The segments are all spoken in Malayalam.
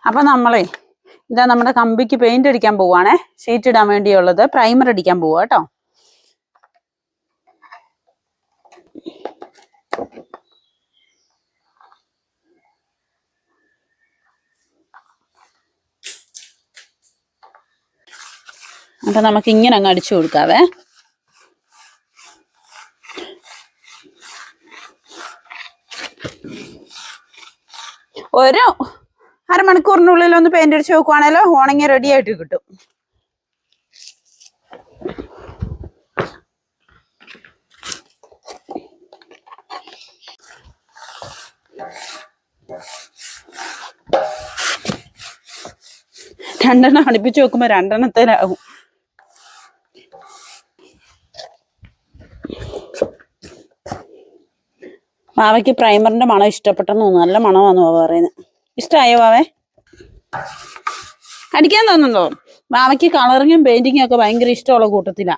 അപ്പൊ നമ്മളെ ഇതാ നമ്മുടെ കമ്പിക്ക് പെയിന്റ് അടിക്കാൻ പോവാണേ. ഷീറ്റ് ഇടാൻ വേണ്ടിയുള്ളത് പ്രൈമർ അടിക്കാൻ പോവാ കേട്ടോ. അപ്പൊ നമുക്ക് ഇങ്ങനെ അങ്ങ് അടിച്ചു കൊടുക്കാവേ. ഒരു അരമണിക്കൂറിനുള്ളിൽ ഒന്ന് പെയിന്റ് അടിച്ച് നോക്കുവാണേലോ ഉണങ്ങി റെഡി ആയിട്ട് കിട്ടും. രണ്ടെണ്ണം അടുപ്പിച്ച് വെക്കുമ്പോ രണ്ടെണ്ണത്തേലാവും. വാവയ്ക്ക് പ്രൈമറിന്റെ മണം ഇഷ്ടപ്പെട്ടെന്ന് തോന്നുന്നു. നല്ല മണമാന്ന് വാവ പറയുന്നത്. ഇഷ്ടമായോ വാവേ? അടിക്കാൻ തോന്നുന്നുണ്ടോ? വാവയ്ക്ക് കളറിങ്ങും പെയിന്റിങ്ങും ഒക്കെ ഭയങ്കര ഇഷ്ടമുള്ള കൂട്ടത്തിലാ.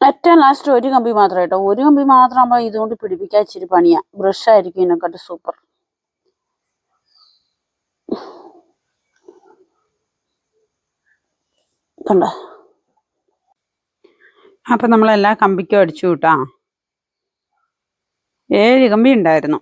ഏറ്റവും ലാസ്റ്റ് ഒരു കമ്പി മാത്രം കേട്ടോ. ഒരു കമ്പി മാത്രം ആകുമ്പോ ഇതുകൊണ്ട് പിടിപ്പിക്കാൻ ഇച്ചിരി പണിയാ. ബ്രഷ് ആയിരിക്കും ഇതിനെക്കാട്ട് സൂപ്പർ. കണ്ടോ? അപ്പൊ നമ്മളെല്ലാ കമ്പിക്കും അടിച്ചു കൂട്ടാ. 7 കമ്പി ഉണ്ടായിരുന്നു.